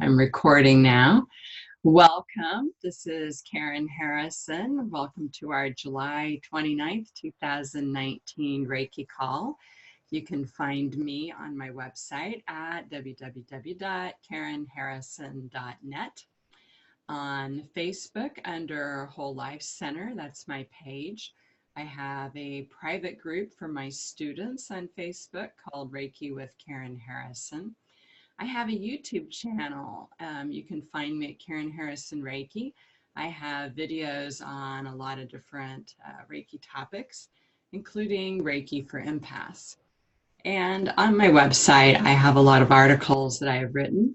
I'm recording now. Welcome. This is Karen Harrison. Welcome to our July 29th, 2019 Reiki Call. You can find me on my website at www.karenharrison.net. On Facebook under Whole Life Center, that's my page. I have a private group for my students on Facebook called Reiki with Karen Harrison. I have a YouTube channel. You can find me at Karen Harrison Reiki. I have videos on a lot of different Reiki topics, including Reiki for empaths. And on my website, I have a lot of articles that I have written,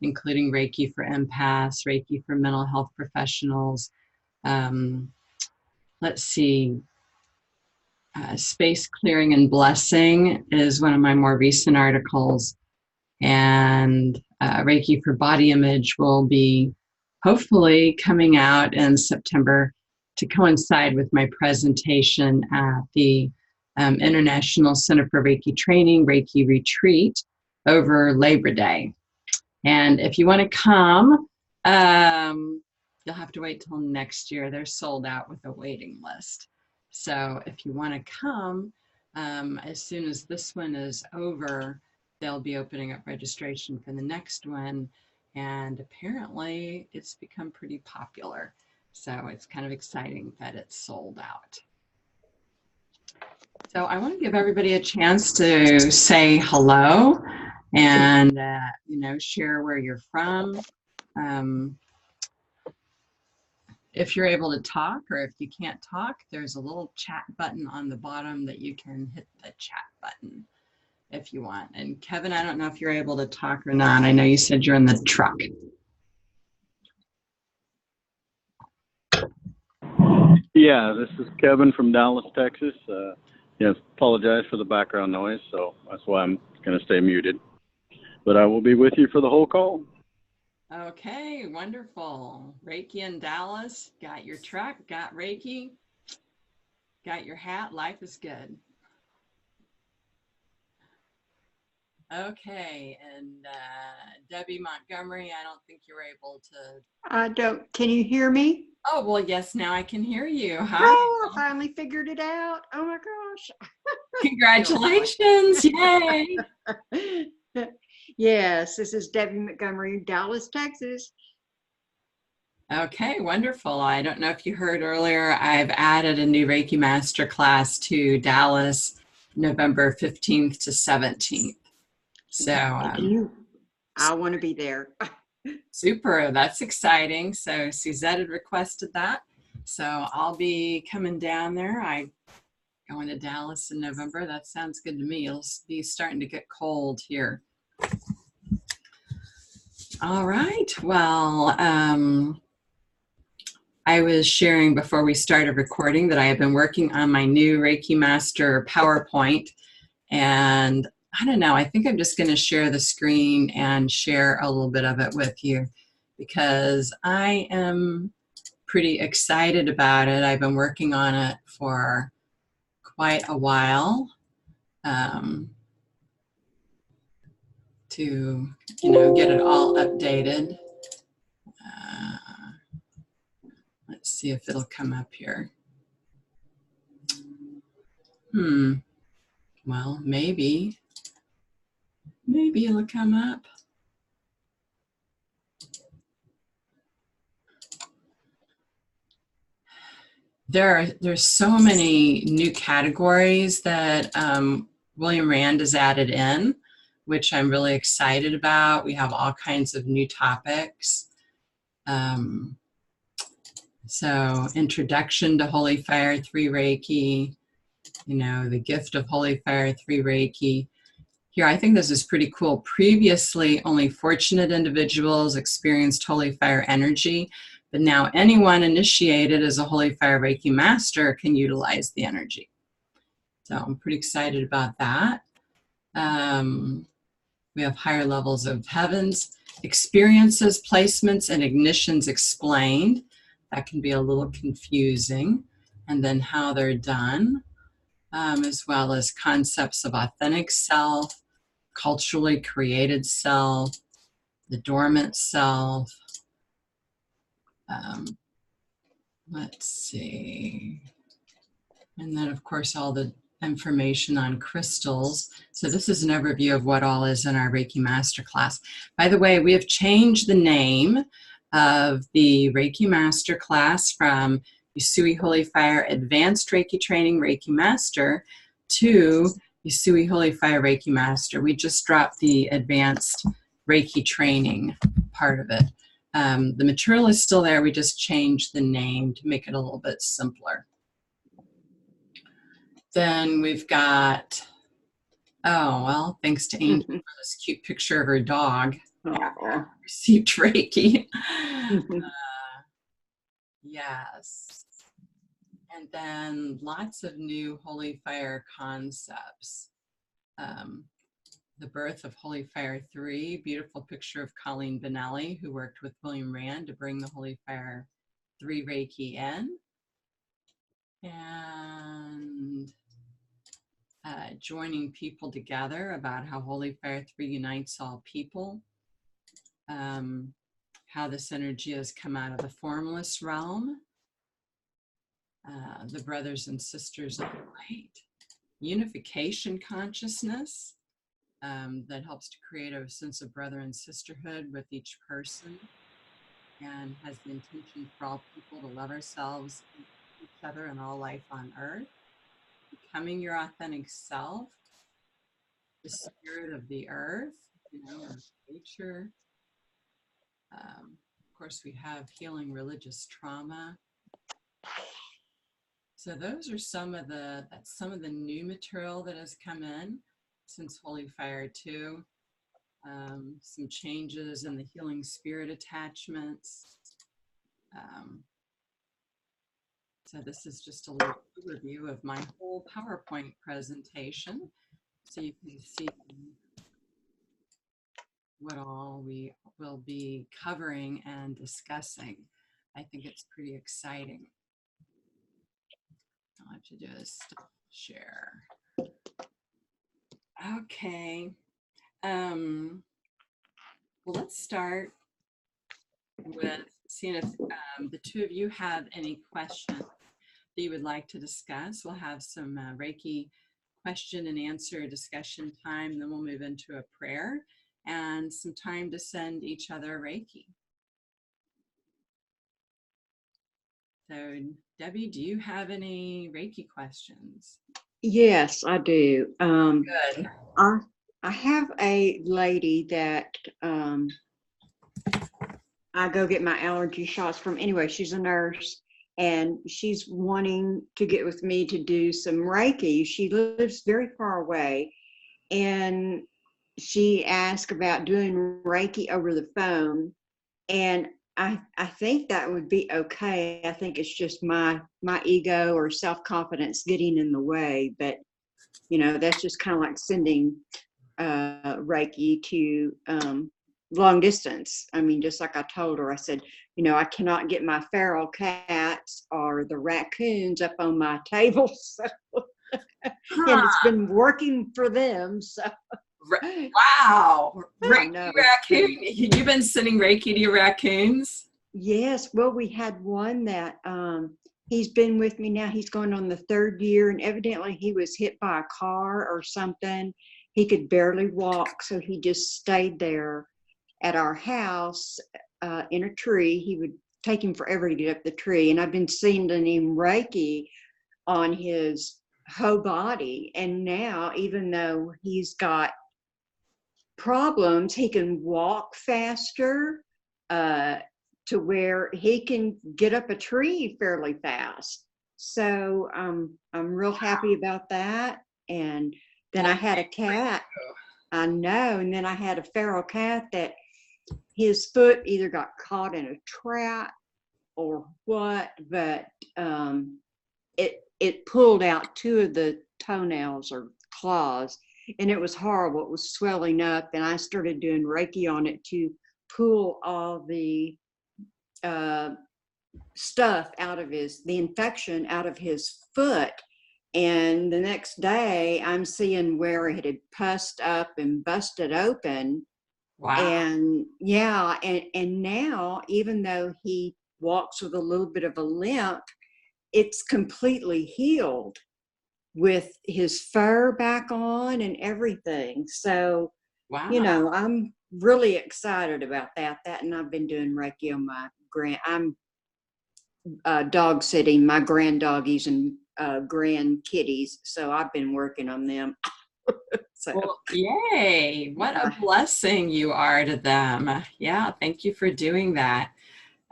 including Reiki for empaths, Reiki for mental health professionals. Let's see, Space Clearing and Blessing is one of my more recent articles. And Reiki for Body Image will be hopefully coming out in September to coincide with my presentation at the International Center for Reiki Training Reiki Retreat over Labor Day. And if you want to come, you'll have to wait till next year. They're sold out with a waiting list. So if you want to come, as soon as this one is over, they'll be opening up registration for the next one. And apparently it's become pretty popular. So it's kind of exciting that it's sold out. So I want to give everybody a chance to say hello and, share where you're from. If you're able to talk, or if you can't talk, there's a little chat button on the bottom that you can hit the chat button if you want. And Kevin, I don't know if you're able to talk or not. I know you said you're in the truck. Yeah, this is Kevin from Dallas, Texas. Apologize for the background noise, so that's why I'm going to stay muted. But I will be with you for the whole call. Okay, wonderful. Reiki in Dallas, got your truck, got Reiki, got your hat, life is good. Okay, and Debbie Montgomery, I don't think you were able to. I don't. Can you hear me? Oh, well, yes, now I can hear you. Hi. Oh, I finally figured it out. Oh my gosh. Congratulations. Yay. Yes, this is Debbie Montgomery, Dallas, Texas. Okay, wonderful. I don't know if you heard earlier, I've added a new Reiki Master class to Dallas, November 15th to 17th. So I want to be there. Super, that's exciting. So Suzette had requested that. So I'll be coming down there. I going to Dallas in November. That sounds good to me. It'll be starting to get cold here. All right. Well, I was sharing before we started recording that I have been working on my new Reiki Master PowerPoint. And I don't know, I think I'm just going to share the screen and share a little bit of it with you because I am pretty excited about it. I've been working on it for quite a while to, get it all updated. Let's see if it'll come up here. Well, maybe it'll come up. There's so many new categories that William Rand has added in, which I'm really excited about. We have all kinds of new topics. So Introduction to Holy Fire 3 Reiki, the gift of Holy Fire 3 Reiki. Here, I think this is pretty cool. Previously, only fortunate individuals experienced Holy Fire energy, but now anyone initiated as a Holy Fire Reiki Master can utilize the energy. So I'm pretty excited about that. We have higher levels of heavens, experiences, placements, and ignitions explained. That can be a little confusing. And then how they're done, as well as concepts of authentic self, culturally created self, the dormant self. Let's see. And then, of course, all the information on crystals. So this is an overview of what all is in our Reiki Masterclass. By the way, we have changed the name of the Reiki Masterclass from Usui Holy Fire Advanced Reiki Training Reiki Master to Usui Holy Fire Reiki Master. We just dropped the Advanced Reiki Training part of it. The material is still there. We just changed the name to make it a little bit simpler. Then we've got, oh, well, thanks to Angel for this cute picture of her dog. Received Reiki. Yes. And then lots of new Holy Fire concepts. The birth of Holy Fire 3, beautiful picture of Colleen Benelli, who worked with William Rand to bring the Holy Fire 3 Reiki in. And joining people together about how Holy Fire 3 unites all people. How this energy has come out of the Formless Realm. The brothers and sisters of light. Unification consciousness. That helps to create a sense of brother and sisterhood with each person, and has the intention for all people to love ourselves, each other, and all life on earth. Becoming your authentic self, the spirit of the earth, of nature. Of course, we have healing religious trauma. So those are some of the new material that has come in since Holy Fire 2. Some changes in the healing spirit attachments. So this is just a little overview of my whole PowerPoint presentation, so you can see what all we will be covering and discussing. I think it's pretty exciting. All I have to do is stop share. Okay. Well, let's start with seeing if the two of you have any questions that you would like to discuss. We'll have some Reiki question and answer discussion time, then we'll move into a prayer and some time to send each other Reiki. So, Debbie, do you have any Reiki questions? Yes, I do. Good. I have a lady that I go get my allergy shots from. Anyway, she's a nurse, and she's wanting to get with me to do some Reiki. She lives very far away, and she asked about doing Reiki over the phone, and I think that would be okay. I think it's just my ego or self-confidence getting in the way, but that's just kind of like sending Reiki to long distance. I mean, just like I told her, I said, I cannot get my feral cats or the raccoons up on my table, so and it's been working for them. So wow, Reiki raccoon! You've been sending Reiki to your raccoons? Yes. Well, we had one that he's been with me now. He's going on the 3rd year, and evidently he was hit by a car or something. He could barely walk, so he just stayed there at our house in a tree. He would take him forever to get up the tree, and I've been sending him Reiki on his whole body. And now, even though he's got problems, he can walk faster to where he can get up a tree fairly fast. So I'm real happy about that. And then I had a cat. I know. And then I had a feral cat that his foot either got caught in a trap or what, but it pulled out 2 of the toenails or claws, and it was horrible. It was swelling up, and I started doing Reiki on it to pull all the stuff out of the infection out of his foot. And the next day I'm seeing where it had pussed up and busted open, Wow. And yeah, and now, even though he walks with a little bit of a limp, it's completely healed with his fur back on and everything. So, Wow. I'm really excited about that. And I've been doing Reiki on my I'm dog sitting my grand doggies and grand kitties. So I've been working on them. So, Well, yay. What a uh, blessing you are to them. Yeah, thank you for doing that.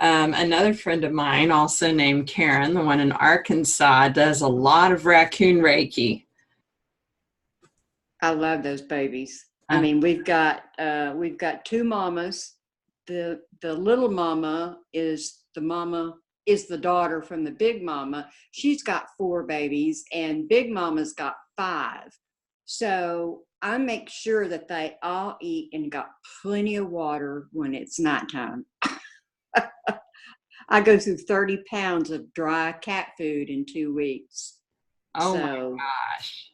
Another friend of mine, also named Karen, the one in Arkansas, does a lot of raccoon Reiki. I love those babies. I Uh, mean, we've got two mamas. The little mama is the daughter from the big mama. She's got four babies, and big mama's got five. So I make sure that they all eat and got plenty of water when it's nighttime. I go through 30 pounds of dry cat food in 2 weeks. oh my So, gosh.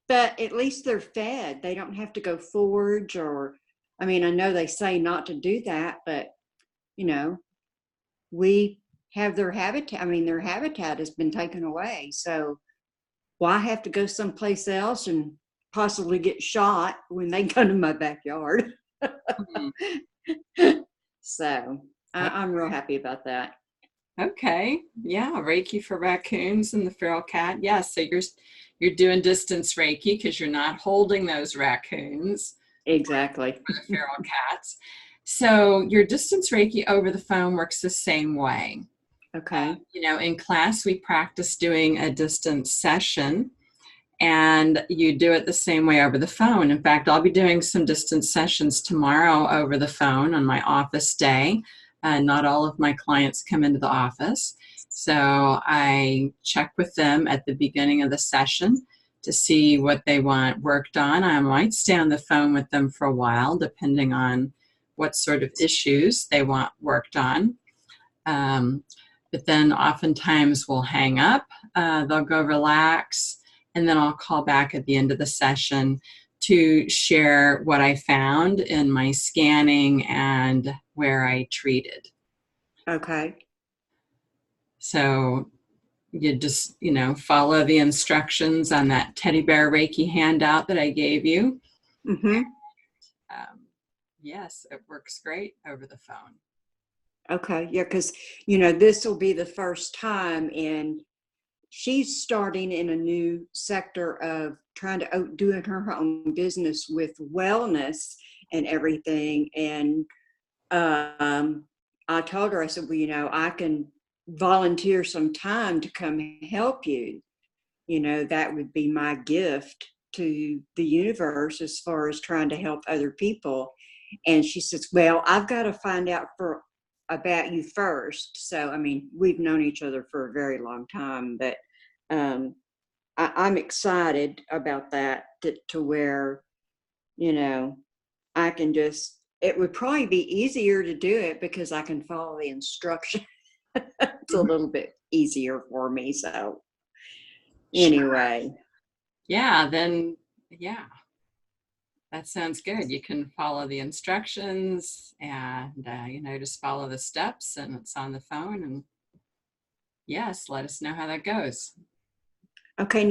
but at least they're fed. They don't have to go forage I mean, I know they say not to do that, but you know, we have their habitat. I mean, their habitat has been taken away. So why have to go someplace else and possibly get shot when they come to my backyard? Hmm. So I'm real happy about that. Okay. Yeah, Reiki for raccoons and the feral cat. Yeah, so you're doing distance Reiki because you're not holding those raccoons Exactly. or the feral cats. So your distance Reiki over the phone works the same way. Okay. In class we practice doing a distance session, and you do it the same way over the phone. In fact, I'll be doing some distance sessions tomorrow over the phone on my office day. Not all of my clients come into the office. So I check with them at the beginning of the session to see what they want worked on. I might stay on the phone with them for a while, depending on what sort of issues they want worked on. Um, but then oftentimes we'll hang up, they'll go relax, and then I'll call back at the end of the session to share what I found in my scanning and where I treated. Okay. So you just, follow the instructions on that teddy bear Reiki handout that I gave you. Mm-hmm. Um, yes, it works great over the phone. Okay. Yeah, because this will be the first time, and she's starting in a new sector of trying to doing her own business with wellness and everything. And I told her, I said, well, I can volunteer some time to come help you. That would be my gift to the universe as far as trying to help other people. And she says, well, I've got to find out about you first. So, I mean, we've known each other for a very long time, but um, I'm excited about that to where, I can it would probably be easier to do it because I can follow the instruction. It's a Mhm. little bit easier for me. So Sure. anyway, Yeah, then, yeah. That sounds good. You can follow the instructions and, just follow the steps, and it's on the phone. And yes, let us know how that goes. okay,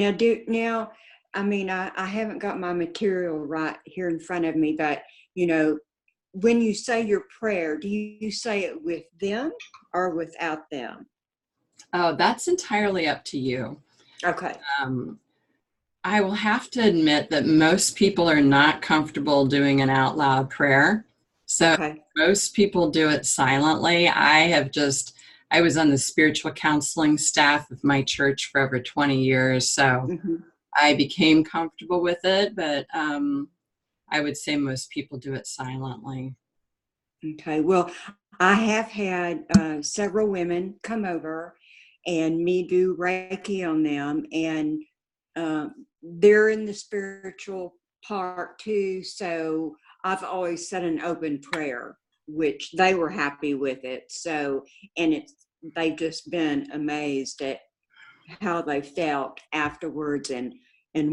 I mean, I haven't got my material right here in front of me, but when you say your prayer, do you say it with them or without them? Oh, that's entirely up to you. Okay. Um, I will have to admit that most people are not comfortable doing an out loud prayer. So Okay. most people do it silently. I was on the spiritual counseling staff of my church for over 20 years. So Hmm. I became comfortable with it, but I would say most people do it silently. Okay. Well, I have had several women come over and me do Reiki on them, and they're in the spiritual part too. So I've always said an open prayer, which they were happy with it. So, and they've just been amazed at how they felt afterwards and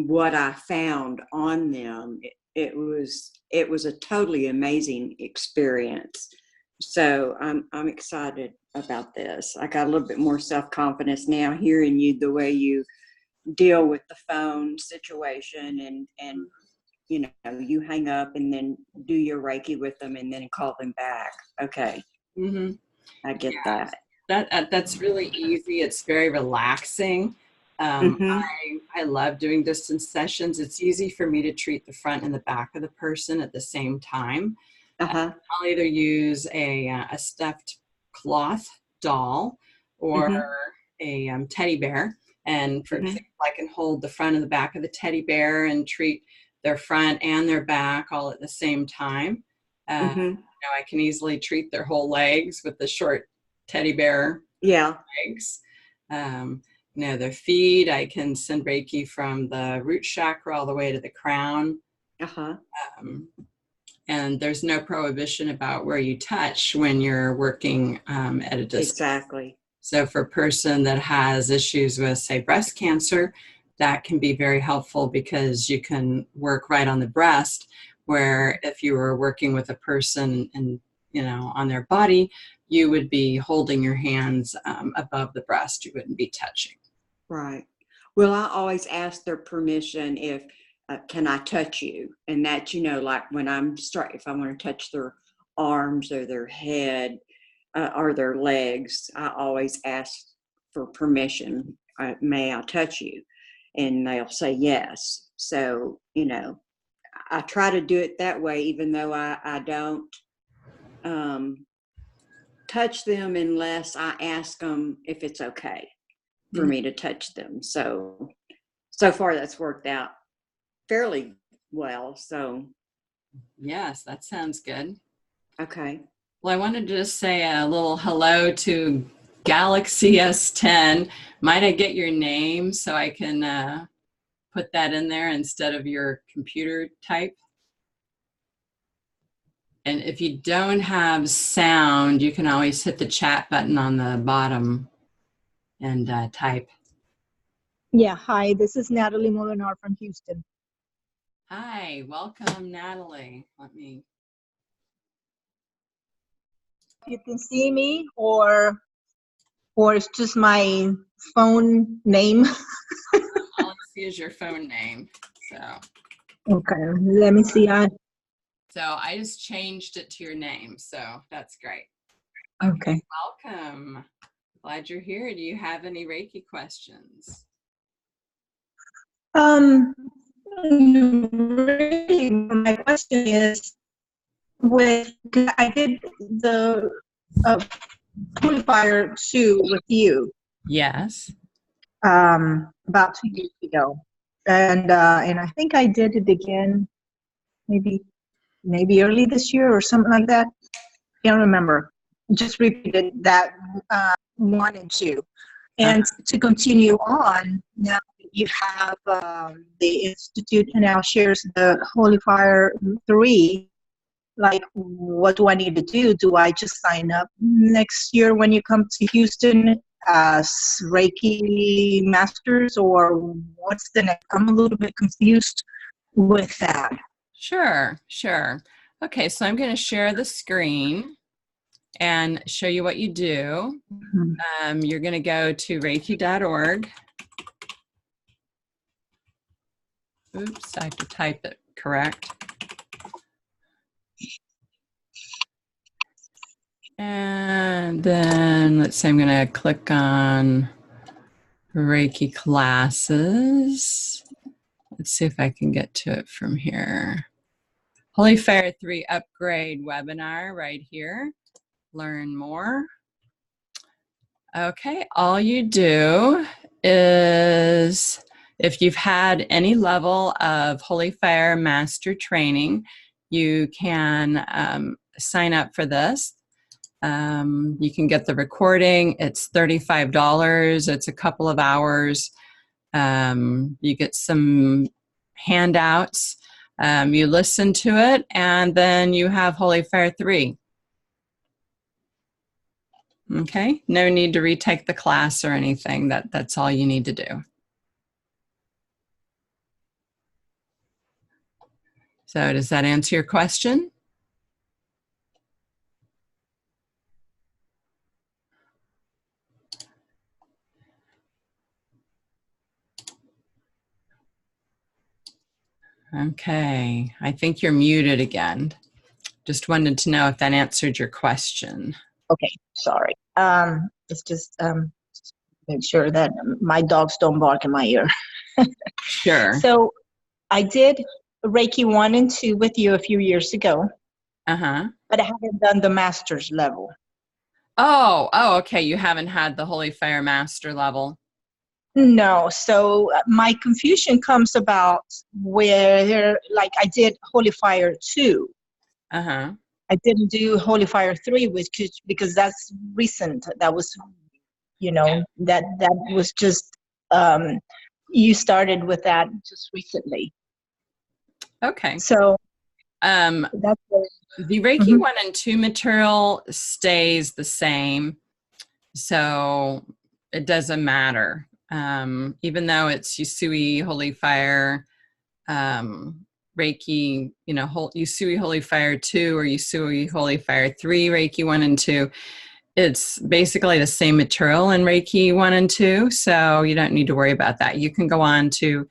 what I found on them. it was a totally amazing experience. So I'm excited about this. I got a little bit more self-confidence now hearing you, the way you deal with the phone situation, and you know, you hang up and then do your Reiki with them and then call them back. Okay. Mm-hmm. I get Yeah, that. that's really easy. It's very relaxing. Mm-hmm. I love doing distance sessions. It's easy for me to treat the front and the back of the person at the same time. Uh-huh. I'll either use a stuffed cloth doll or Mm-hmm. a teddy bear. And for Mm-hmm. example, I can hold the front and the back of the teddy bear and treat their front and their back all at the same time. Mm-hmm. You know, I can easily treat their whole legs with the short teddy bear Yeah. legs. You know, their feet, I can send Reiki from the root chakra all the way to the crown. Uh-huh. Um, and there's no prohibition about where you touch when you're working at a distance. Exactly. So for a person that has issues with, say, breast cancer, that can be very helpful because you can work right on the breast, where if you were working with a person and, you know, on their body, you would be holding your hands above the breast. You wouldn't be touching. Right. Well, I always ask their permission if can I touch you, and that, you know, like when if I want to touch their arms or their head or their legs, I always ask for permission. May I touch you? And they'll say yes. So, you know, I try to do it that way, even though I don't um, touch them unless I ask them if it's okay for me to touch them. So far that's worked out fairly well. So Yes, that sounds good. okay. Well, I wanted to just say a little hello to Galaxy S10. Might I get your name so I can put that in there instead of your computer type? And if you don't have sound, you can always hit the chat button on the bottom and type. Yeah, hi, this is Natalie Molinar from Houston. Hi, welcome, Natalie. You can see me, or it's just my phone name. All I see is your phone name. Okay, let me see. So I just changed it to your name. So that's great. Okay. Welcome. Glad you're here. Do you have any Reiki questions? Really, my question is, I did the Purifier 2 with you. Yes. About 2 years ago, and I think I did it again, maybe early this year or something like that. Can't remember. Just repeated that 1 and 2, and to continue on. Now you have the Institute now shares the Holy Fire 3. Like, what do I need to do? Do I just sign up next year when you come to Houston as Reiki masters, or what's the next? I'm a little bit confused with that. Sure. Okay, so I'm going to share the screen and show you what you do. You're going to go to reiki.org. Oops, I have to type it correct. And then let's say I'm going to click on Reiki classes. Let's see if I can get to it from here. Holy Fire 3 upgrade webinar right here. Learn more. Okay, all you do is, if you've had any level of Holy Fire Master training, you can sign up for this. You can get the recording. It's $35. It's a couple of hours. You get some handouts. You listen to it, and then you have Holy Fire 3. Okay, no need to retake the class or anything. That's all you need to do. So does that answer your question? Okay, I think you're muted again. Just wanted to know if that answered your question. Okay, sorry. It's just make sure that my dogs don't bark in my ear. Sure. So I did Reiki 1 and 2 with you a few years ago, Uh-huh. but I haven't done the master's level. Oh, okay. You haven't had the Holy Fire Master level. No, so my confusion comes about where, like, I did Holy Fire 2. Uh-huh. I didn't do Holy Fire 3, because that's recent. That was, that was just, you started with that just recently. Okay. So The Reiki 1 and 2 material stays the same, so it doesn't matter. Even though it's Usui Holy Fire, Reiki, Usui Holy Fire 2 or Usui Holy Fire 3, Reiki 1 and 2, it's basically the same material in Reiki 1 and 2, so you don't need to worry about that. You can go on to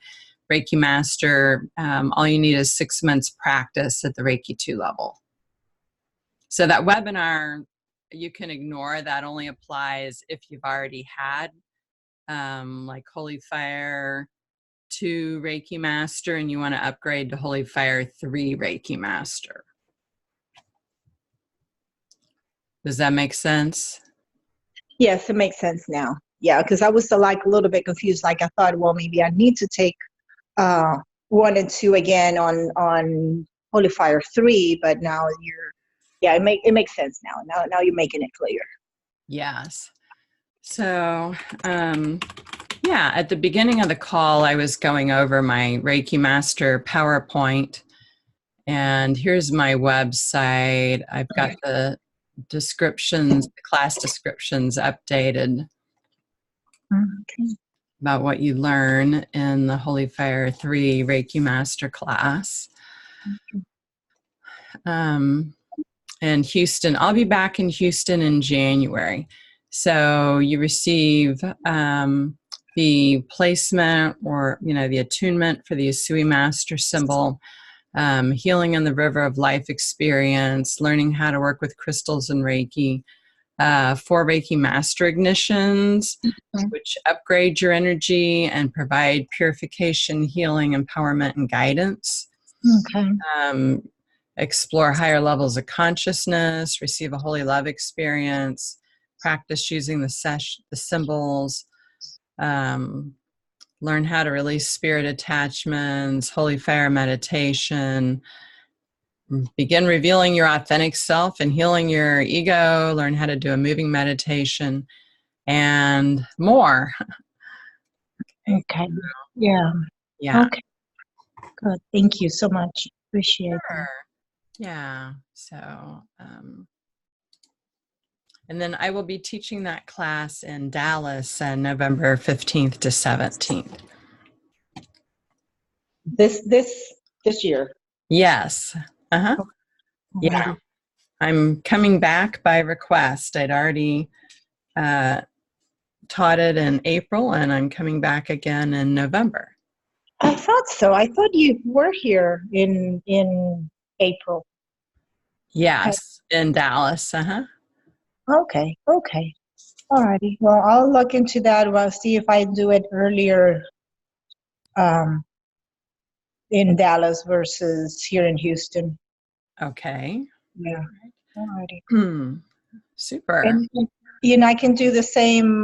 Reiki Master. All you need is 6 months practice at the Reiki 2 level. So that webinar, you can ignore. That only applies if you've already had like Holy Fire 2 Reiki Master and you want to upgrade to Holy Fire 3 Reiki Master. Does that make sense? Yes, it makes sense now. Yeah, because I was a little bit confused. Like I thought, well, maybe I need to take 1 and 2 again on Holy Fire 3, but now it makes sense now. Now you're making it clear. Yes. So, yeah, at the beginning of the call, I was going over my Reiki Master PowerPoint, and here's my website. I've got the descriptions, the class descriptions updated about what you learn in the Holy Fire 3 Reiki Master class. In Houston, I'll be back in Houston in January. So you receive the placement or, the attunement for the Usui Master symbol, healing in the River of Life experience, learning how to work with crystals and Reiki, 4 Reiki Master ignitions, which upgrade your energy and provide purification, healing, empowerment, and guidance. Okay. Explore higher levels of consciousness, receive a holy love experience, practice using the symbols, learn how to release spirit attachments, holy fire meditation, begin revealing your authentic self and healing your ego, learn how to do a moving meditation, and more. Okay. Yeah. Yeah. Okay. Good. Thank you so much. Appreciate it. Yeah. So, and then I will be teaching that class in Dallas on November 15th to 17th. This year. Yes. Uh-huh. Okay. Yeah. I'm coming back by request. I'd already taught it in April, and I'm coming back again in November. I thought so. I thought you were here in April. Yes, in Dallas. Uh-huh. Okay. All righty. Well, I'll look into that. I'll see if I do it earlier in Dallas versus here in Houston. Okay. Yeah. All righty. Super. And, I can do the same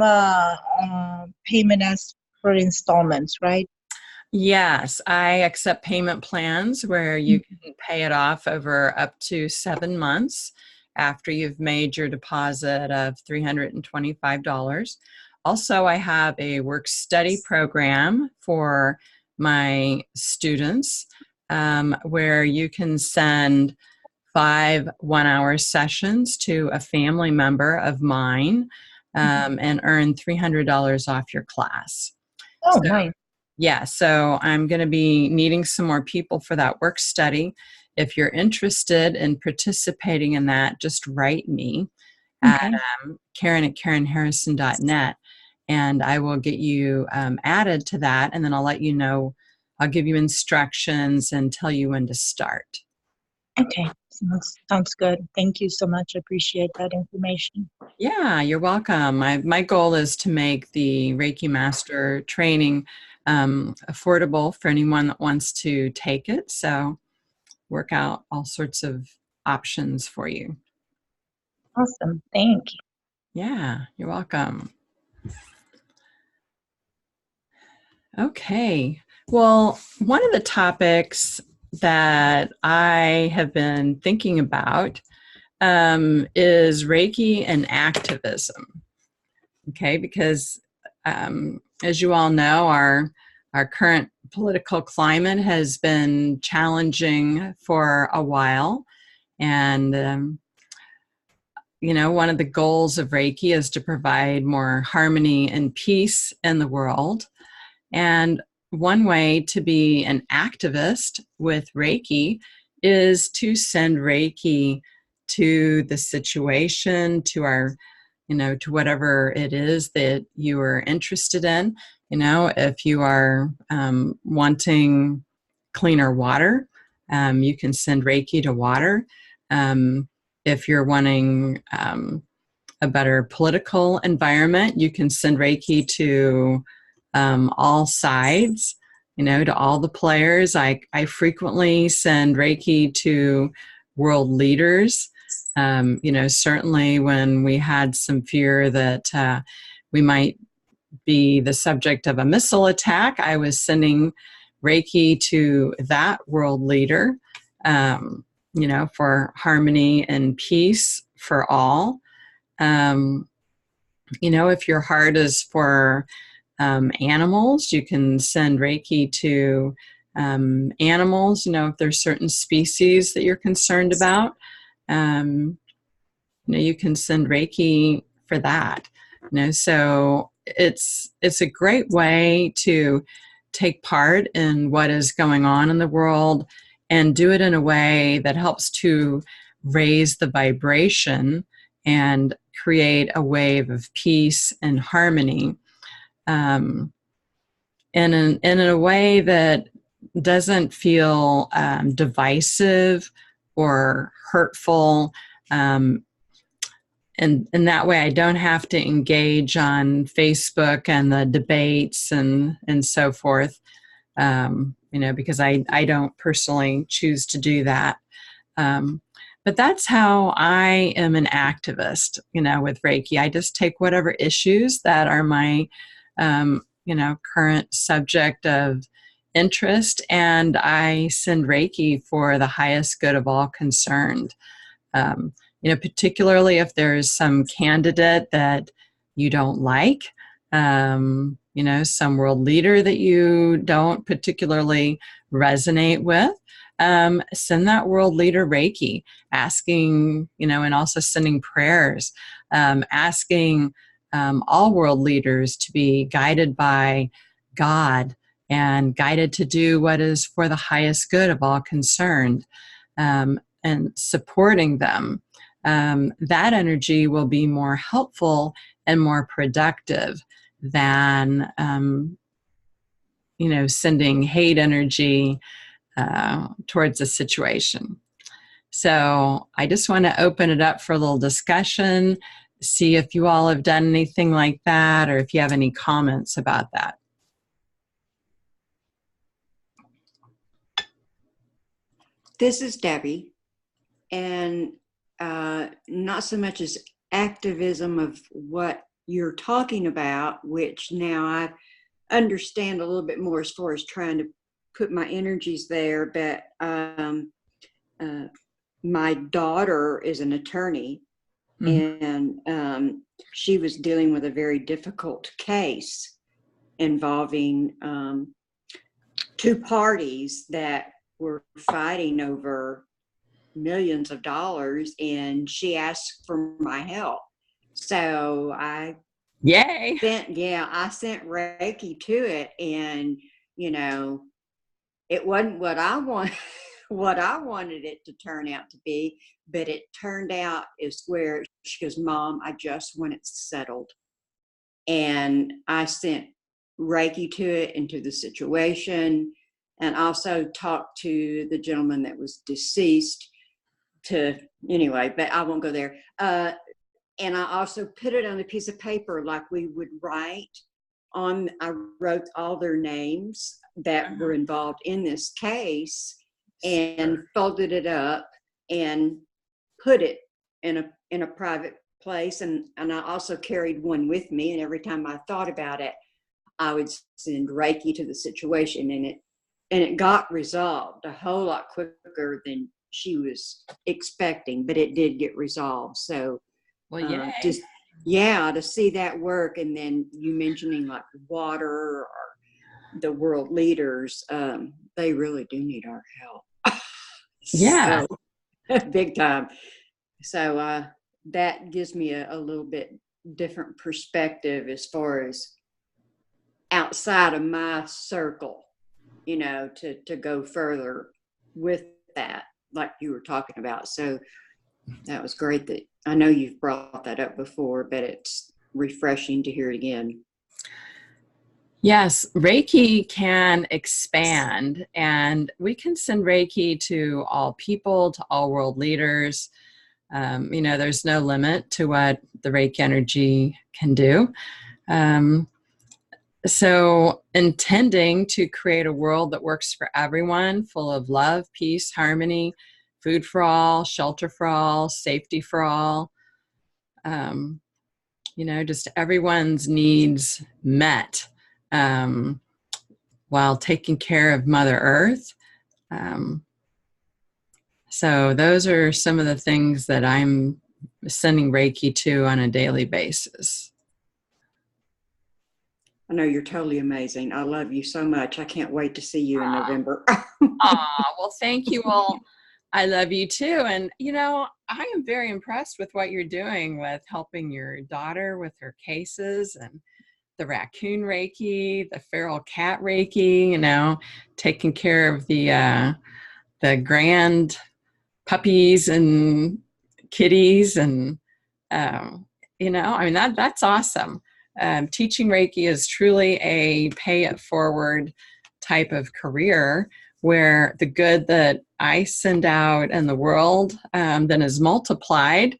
payment as for installments, right? Yes, I accept payment plans where you can pay it off over up to 7 months after you've made your deposit of $325. Also, I have a work study program for my students where you can send 5 one-hour sessions to a family member of mine and earn $300 off your class. Oh, nice. Yeah, so I'm going to be needing some more people for that work study. If you're interested in participating in that, just write me at Okay. Karen@KarenHarrison.net, and I will get you added to that, and then I'll let you know. I'll give you instructions and tell you when to start. Okay. Sounds good. Thank you so much. I appreciate that information. Yeah, you're welcome. My goal is to make the Reiki Master training affordable for anyone that wants to take it. So work out all sorts of options for you. Awesome. Thank you. Yeah, you're welcome. Okay. Well, one of the topics that I have been thinking about is Reiki and activism. Okay, because as you all know, our current political climate has been challenging for a while, and one of the goals of Reiki is to provide more harmony and peace in the world. And one way to be an activist with Reiki is to send Reiki to the situation, to our, to whatever it is that you are interested in. If you are wanting cleaner water, you can send Reiki to water. If you're wanting a better political environment, you can send Reiki to all sides, to all the players. I frequently send Reiki to world leaders. Certainly when we had some fear that we might be the subject of a missile attack, I was sending Reiki to that world leader, for harmony and peace for all. If your heart is for animals, you can send Reiki to animals. If there's certain species that you're concerned about, you can send Reiki for that. So it's a great way to take part in what is going on in the world and do it in a way that helps to raise the vibration and create a wave of peace and harmony, and in a way that doesn't feel divisive or hurtful. And that way I don't have to engage on Facebook and the debates and so forth, because I don't personally choose to do that. But that's how I am an activist, with Reiki. I just take whatever issues that are my, current subject of interest, and I send Reiki for the highest good of all concerned. Particularly if there's some candidate that you don't like, some world leader that you don't particularly resonate with, send that world leader Reiki, asking, and also sending prayers, asking all world leaders to be guided by God and guided to do what is for the highest good of all concerned, and supporting them. That energy will be more helpful and more productive than, sending hate energy towards a situation. So I just want to open it up for a little discussion, see if you all have done anything like that, or if you have any comments about that. This is Debbie, and not so much as activism of what you're talking about, which now I understand a little bit more as far as trying to put my energies there, but my daughter is an attorney, and she was dealing with a very difficult case involving two parties that were fighting over millions of dollars, and she asked for my help. So I Yay! I sent Reiki to it, and it wasn't what I want, what I wanted it to turn out to be, but it turned out is where she goes, Mom, I just want it settled. And I sent Reiki to it, into the situation, and also talked to the gentleman that was deceased anyway, but I won't go there. And I also put it on a piece of paper like we would write on, I wrote all their names that were involved in this case and folded it up and put it in a private place. And I also carried one with me. And every time I thought about it, I would send Reiki to the situation, and it got resolved a whole lot quicker than she was expecting, but it did get resolved. So, Well, yay. to see that work, and then you mentioning like water or the world leaders, they really do need our help. Yeah. So, big time. So that gives me a little bit different perspective as far as outside of my circle, to go further with that, like you were talking about. So that was great. That I know you've brought that up before, but it's refreshing to hear it again. Yes, Reiki can expand, and we can send Reiki to all people, to all world leaders. There's no limit to what the Reiki energy can do. So intending to create a world that works for everyone, full of love, peace, harmony, food for all, shelter for all, safety for all, just everyone's needs met, while taking care of Mother Earth. So those are some of the things that I'm sending Reiki to on a daily basis. I know you're totally amazing. I love you so much. I can't wait to see you in November. Well, thank you. Well, I love you too. And, I am very impressed with what you're doing with helping your daughter with her cases, and the raccoon Reiki, the feral cat Reiki, taking care of the grand puppies and kitties. And, that's awesome. Teaching Reiki is truly a pay it forward type of career, where the good that I send out in the world then is multiplied,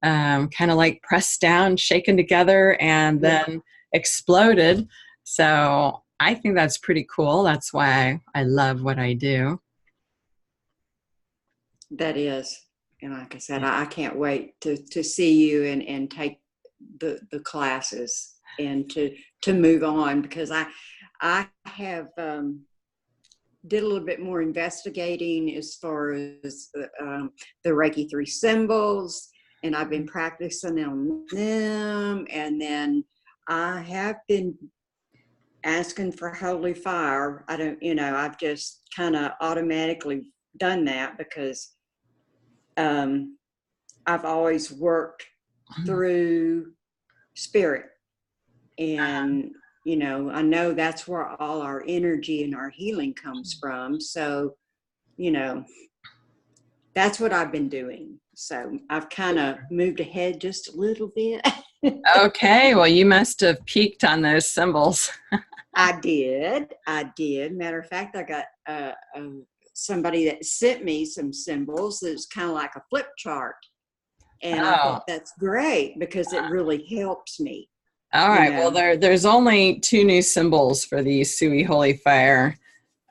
kind of like pressed down, shaken together, and then exploded. So I think that's pretty cool. That's why I love what I do. That is. And like I said, I can't wait to see you and take the classes and to move on, because I have did a little bit more investigating as far as the Reiki 3 symbols, and I've been practicing on them, and then I have been asking for holy fire. I don't, I've just kind of automatically done that because I've always worked through spirit, and I know that's where all our energy and our healing comes from. So that's what I've been doing. So I've kind of moved ahead just a little bit. Okay, well, you must have peaked on those symbols. I did. Matter of fact, I got somebody that sent me some symbols that's kind of like a flip chart. And I thought that's great because it really helps me. All right. Well, there's only 2 new symbols for the Usui Holy Fire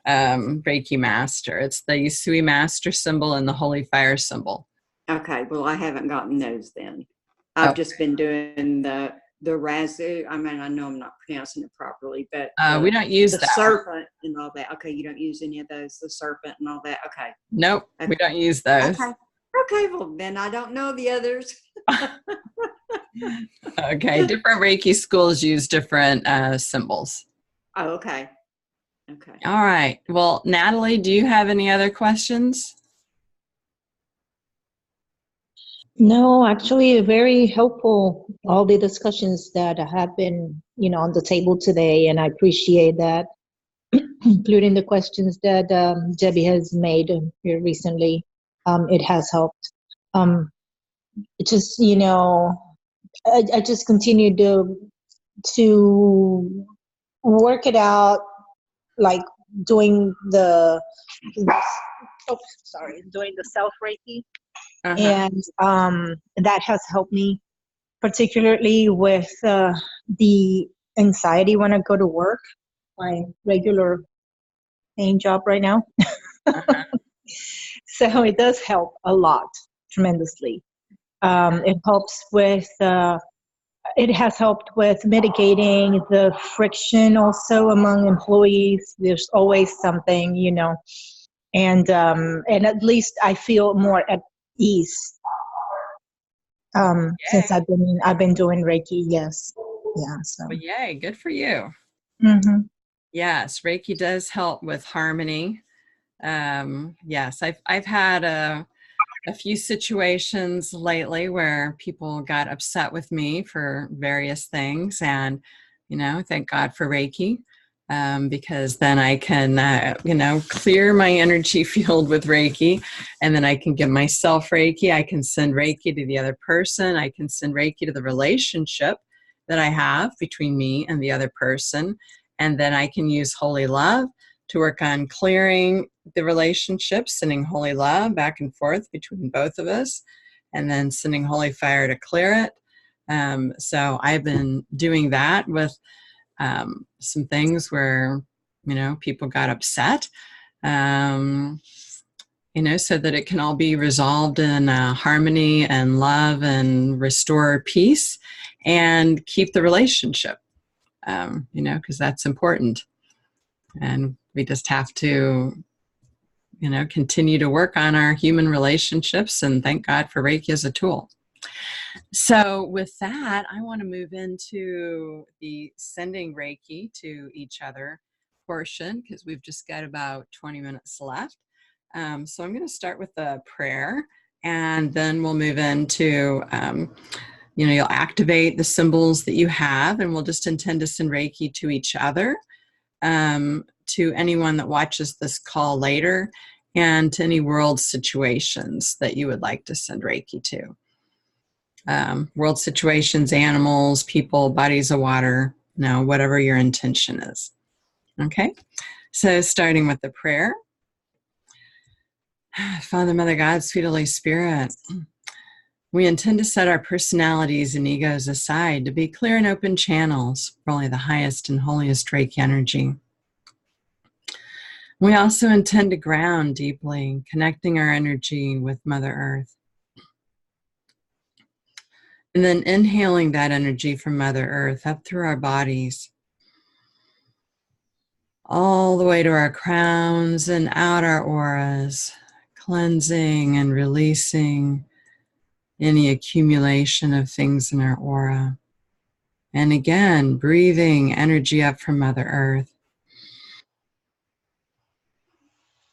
Reiki Master. It's the Usui Master symbol and the Holy Fire symbol. Okay. Well, I haven't gotten those then. I've just been doing the Razu. I mean, I know I'm not pronouncing it properly, but we don't use the that serpent and all that. Okay. You don't use any of those, the serpent and all that. Okay. Nope. Okay. We don't use those. Okay. Well, then I don't know the others. Okay, different Reiki schools use different symbols. Oh, okay. All right. Well, Natalie, do you have any other questions? No, actually, very helpful, all the discussions that have been, on the table today, and I appreciate that. including the questions that Debbie has made here recently. It has helped. It just, I just continue to work it out, like doing doing the self Reiki, and that has helped me, particularly with the anxiety when I go to work, my regular paying job right now. So it does help a lot, tremendously. It helps with. It has helped with mitigating the friction also among employees. There's always something, and at least I feel more at ease since I've been doing Reiki. Yes, yeah. So. Well, yay, good for you. Mm-hmm. Yes, Reiki does help with harmony. Yes, I've had a few situations lately where people got upset with me for various things, and thank God for Reiki, because then I can clear my energy field with Reiki, and then I can give myself Reiki. I can send Reiki to the other person. I can send Reiki to the relationship that I have between me and the other person, and then I can use holy love to work on clearing the relationship, sending holy love back and forth between both of us, and then sending holy fire to clear it. So I've been doing that with some things where, people got upset, so that it can all be resolved in harmony and love and restore peace and keep the relationship, because that's important. And we just have to, continue to work on our human relationships, and thank God for Reiki as a tool. So with that, I want to move into the sending Reiki to each other portion, because we've just got about 20 minutes left. So I'm going to start with a prayer, and then we'll move into, you'll activate the symbols that you have, and we'll just intend to send Reiki to each other, to anyone that watches this call later, and to any world situations that you would like to send Reiki to. World situations, animals, people, bodies of water, whatever your intention is. Okay, so starting with the prayer. Father, Mother, God, sweet Holy Spirit, we intend to set our personalities and egos aside to be clear and open channels for only the highest and holiest Reiki energy. We also intend to ground deeply, connecting our energy with Mother Earth. And then inhaling that energy from Mother Earth up through our bodies, all the way to our crowns and out our auras, cleansing and releasing any accumulation of things in our aura. And again, breathing energy up from Mother Earth.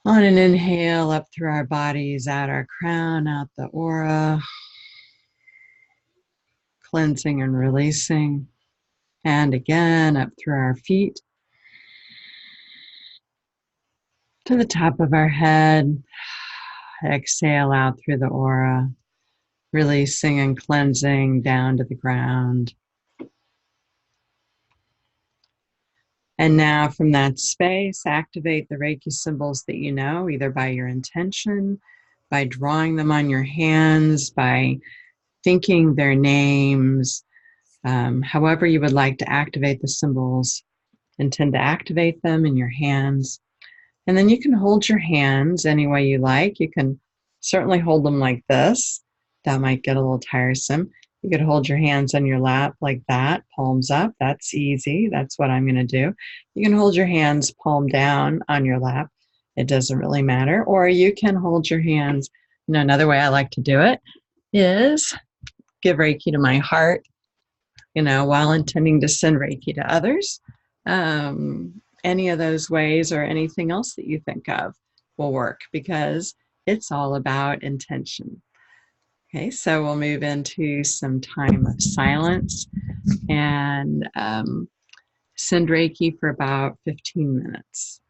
On an inhale, up through our bodies, out our crown, out the aura, cleansing and releasing. And again, up through our feet, to the top of our head. Exhale out through the aura, releasing and cleansing down to the ground. And now from that space, activate the Reiki symbols that you know, either by your intention, by drawing them on your hands, by thinking their names, however you would like to activate the symbols. Intend to activate them in your hands. And then you can hold your hands any way you like. You can certainly hold them like this. That might get a little tiresome. You could hold your hands on your lap like that, palms up. That's easy. That's what I'm going to do. You can hold your hands palm down on your lap. It doesn't really matter. Or you can hold your hands, another way I like to do it is give Reiki to my heart, while intending to send Reiki to others. Any of those ways or anything else that you think of will work, because it's all about intention. Okay, so we'll move into some time of silence, and send Reiki for about 15 minutes.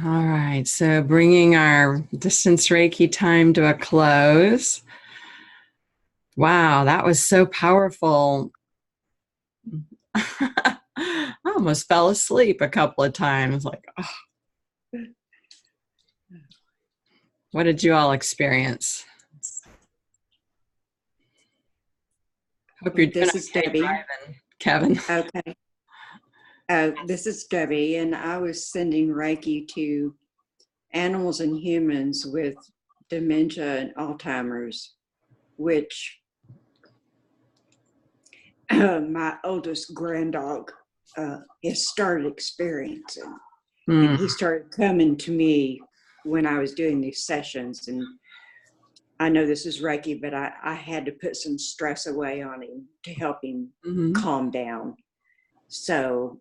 All right, so bringing our distance Reiki time to a close. Wow, that was so powerful. I almost fell asleep a couple of times. Like, oh. What did you all experience? Hope you're doing This is okay Debbie. driving, Kevin. Okay. This is Debbie, and I was sending Reiki to animals and humans with dementia and Alzheimer's, which my oldest granddog has started experiencing. And he started coming to me when I was doing these sessions. And I know this is Reiki, but I had to put some stress away on him to help him calm down. So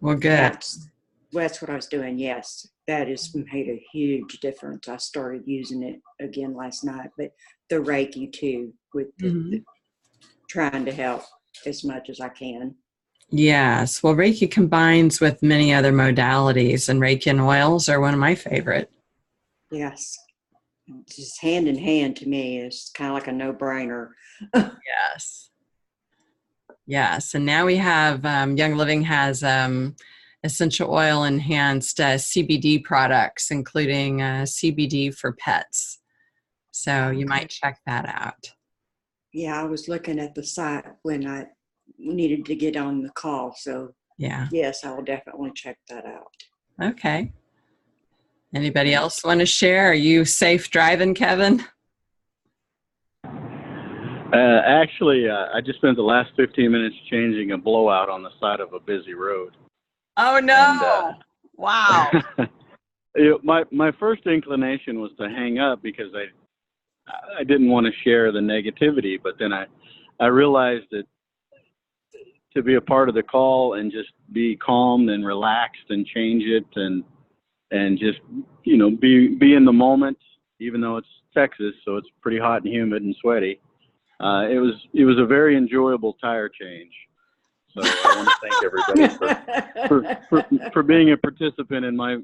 Well, good. that's what I was doing. Yes, that has made a huge difference. I started using it again last night, but the Reiki too, with the trying to help as much as I can. Yes. Well, Reiki combines with many other modalities, and Reiki and oils are one of my favorite. Yes. It's just hand in hand to me. It's kind of like a no-brainer. Yes. Yes. And now we have, Young Living has essential oil enhanced CBD products, including CBD for pets. So you might check that out. Yeah, I was looking at the site when I needed to get on the call. So Yeah. yes, I will definitely check that out. Okay. Anybody else want to share? Are you safe driving, Kevin? Actually, I just spent the last 15 minutes changing a blowout on the side of a busy road. Oh, no. And, wow. My first inclination was to hang up because I didn't want to share the negativity, but then I realized that to be a part of the call and just be calm and relaxed and change it and just, you know, be in the moment, even though it's Texas, so it's pretty hot and humid and sweaty. It was a very enjoyable tire change. So I want to thank everybody for being a participant in my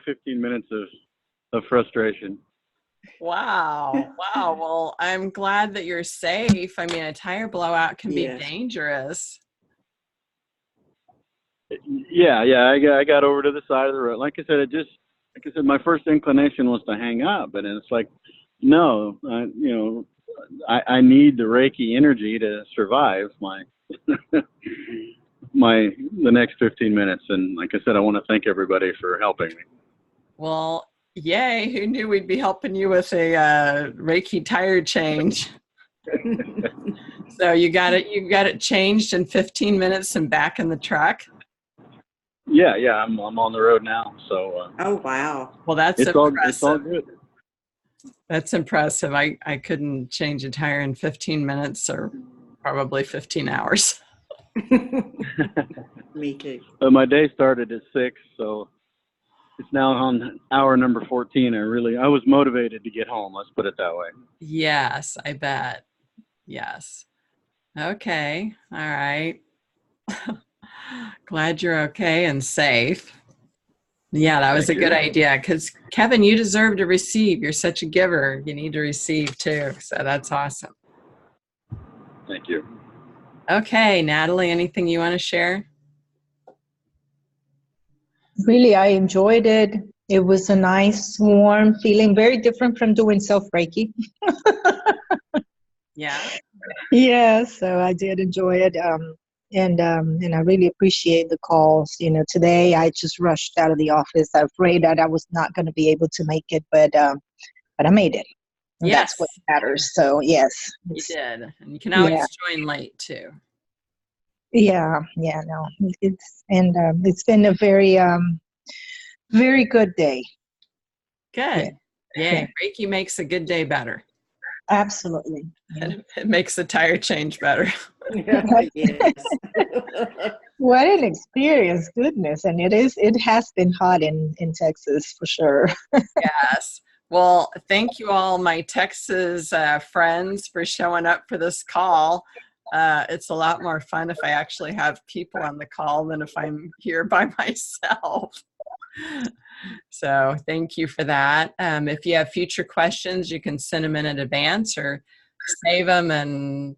15 minutes of frustration. Wow. Wow. Well, I'm glad that you're safe. I mean, a tire blowout can be dangerous. Yeah. I got over to the side of the road. Like I said, my first inclination was to hang up, and it's like, no, I need the Reiki energy to survive the next 15 minutes. And like I said, I want to thank everybody for helping me. Well, yay. Who knew we'd be helping you with a Reiki tire change? So you got it changed in 15 minutes and back in the truck? Yeah, I'm on the road now. So oh wow. Well, that's impressive. It's all good. That's impressive. I couldn't change a tire in 15 minutes or probably 15 hours. Me too. My day started at 6, so it's now on hour number 14. I was motivated to get home. Let's put it that way. Yes, I bet. Yes. Okay. All right. Glad you're okay and safe. Yeah, that was a good idea because Kevin, you deserve to receive. You're such a giver. You need to receive too. So that's awesome. Thank you. Okay, Natalie, anything you want to share? Really, I enjoyed it. It was a nice, warm feeling, very different from doing self-Reiki. Yeah. Yeah, so I did enjoy it. And I really appreciate the calls. You know, today I just rushed out of the office. I'm afraid that I was not going to be able to make it, but I made it. And that's what matters. So yes, you did, and you can always join late too. Yeah, no, it's been a very good day. Good. Yeah. Reiki makes a good day better. Absolutely. Yeah. It makes the tire change better. Yes. What an experience, goodness. And it has been hot in Texas for sure. Yes. Well, thank you all, my Texas friends, for showing up for this call. It's a lot more fun if I actually have people on the call than if I'm here by myself. So thank you for that. If you have future questions, you can send them in advance or save them and,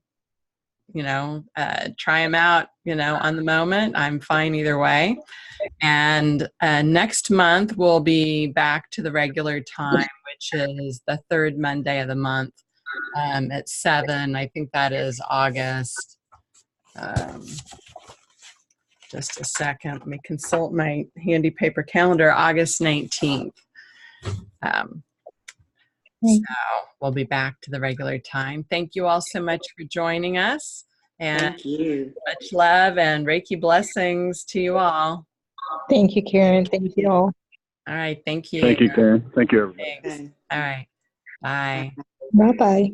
try them out, on the moment. I'm fine either way. And next month, we'll be back to the regular time, which is the third Monday of the month at 7. I think that is August. Just a second. Let me consult my handy paper calendar. August 19th. So we'll be back to the regular time. Thank you all so much for joining us. And Thank you. much love and Reiki blessings to you all. Thank you, Karen. Thank you all. All right. Thank you. Thank you, Karen. Thank you, everybody. Thanks. Okay. All right. Bye. Bye-bye.